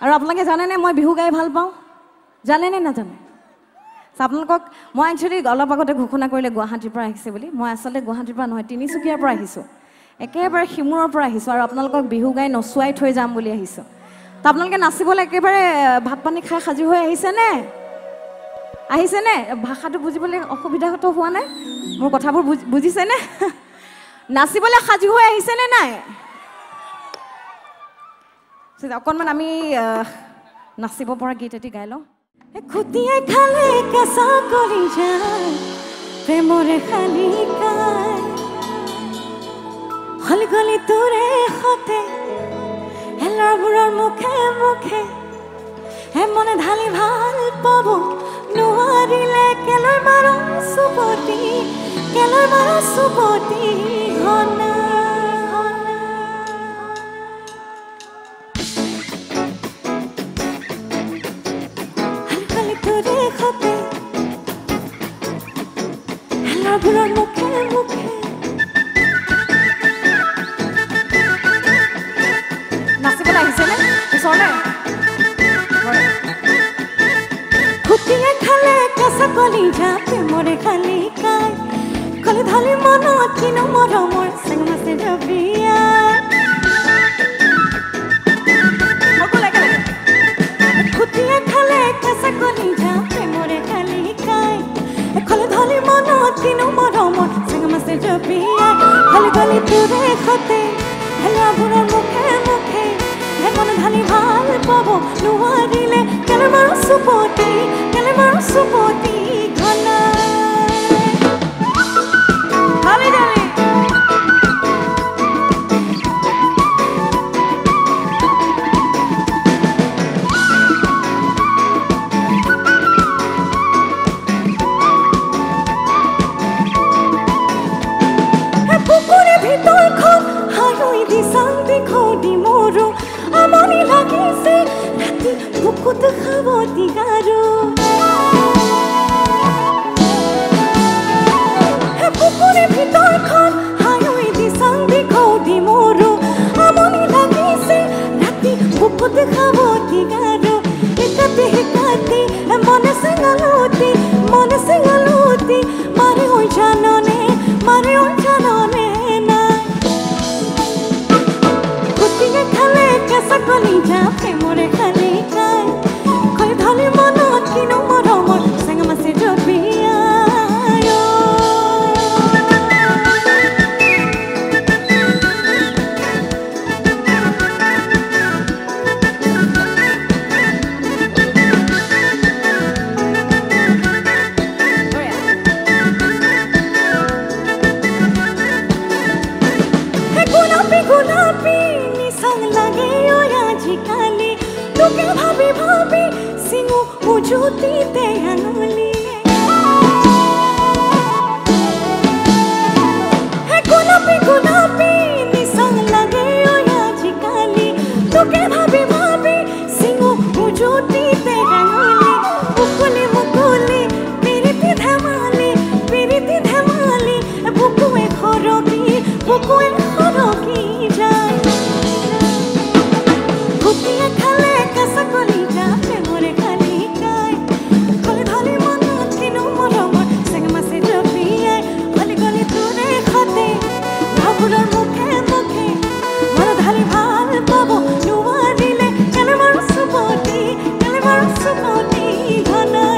আৰু আপোনালোকে জানেনে মই বিহু গাই ভাল পাওঁ জানেনে নাজানে আপোনালোকক মই একচুৱেলি অলপ আগতে ঘোষণা কৰিলে গুৱাহাটীৰ পৰা আহিছে বুলি মই আচলতে গুৱাহাটীৰ পৰা নহয় তিনিচুকীয়াৰ পৰা আহিছোঁ একেবাৰে শিমুৰৰ পৰা আহিছোঁ আৰু আপোনালোকক বিহু গাই নচুৱাই থৈ যাম বুলি আহিছোঁ তো আপোনালোকে নাচিবলৈ একেবাৰে ভাত পানী খাই সাজু হৈ আহিছেনে ভাষাটো বুজিবলৈ অসুবিধাটো হোৱা নাই মোৰ কথাবোৰ বুজিছেনে নাচিবলৈ সাজু হৈ আহিছেনে নাই অকণমান আমি নাচিব পৰা গীত এটি গাই লওঁ খুটিয়াই খালে কেঁচা কৰি যায় প্ৰেমৰে শালিকাই হল গলি তোৰে সতে হেলাৰবোৰৰ মুখে মুখে হে মনে ঢালি ভাল পাব নোৱাৰিলে কেলৈ মাৰ চুপতি ঘনা হেলাৰবোৰৰ মুখে মুখে নাচিবলৈ আহিছেনে ওচৰলৈ খুটিয়াই খালে কেঁচা কলিজা প্ৰেমৰে শালিকাই কলি ঢালি মনত কিনো মৰমৰ চেঙমাছে জবিয়া খুটিয়াই খালে কেঁচা কলিজা প্ৰেমৰে শালিকাই কলি ঢালি মনত কিনো মৰমৰ চেঙমাছে জবিয়া হল গলি তোৰে সতে হেলাবোৰৰ মুখে মুখে হে মন ঢালি ভাল পাব নোৱাৰিলে কেলে মাৰ চুপতি ঘনা ঢালি ঢালি পুকুৰে ভিতৰখন হাৰুই দি চাং দি খৌদি মোৰো আমনি লাগিছে ৰাতি বুকুত খাব দি গাৰু পুকুৰে ভিতৰখন হাৰুই দি চাং দি খৌদি মোৰো আমনি লাগিছে ৰাতি বুকুত খাব দি গাৰু হিকাতে মনে চিঙালুতি মাৰে ঐ জাননে নাই খুটিয়াই খালে কেঁচা কলিজা প্ৰেমৰে শালিকাই কলি ঢালি মনত কিনো মৰমৰ চেঙমাছে জবিয়া গোলাপী নিচাং লাগে আজিকালি তোকে ভাবি ভাবি সিঙু উজুতিতে আঙুলি গোলাপী নিচাং লাগে আজিকালি তোকে ভাবি ভাবি সিঙু উজুতিতে আঙুলি মুকুলি পিৰিতি ধেমালি বুকুৱে খৰকি যায় খুটিয়াই খালে কেঁচা কলিজা প্ৰেমৰে শালিকাই কলি ঢালি মনত কিনো মৰমৰ চেঙমাছে জবিয়াই হলি গলি তোৰে সতে হেলাবোৰৰ মুখে মুখে মন ঢালি ভাল পাব নোৱাৰিলে কেলে মাৰ চুপতি ঘনাই কেলে মাৰ চুপতি ঘনাই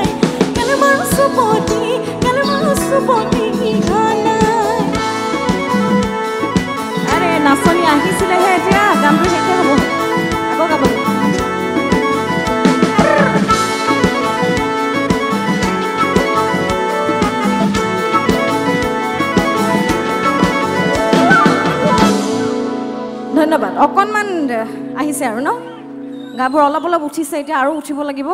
নাচনি আহিছিলেহে এতিয়া গানটো শেষে হ'ব আকৌ গাব ধন্যবাদ অকণমান আহিছে আৰু ন গাবোৰ অলপ উঠিছে এতিয়া আৰু উঠিব লাগিব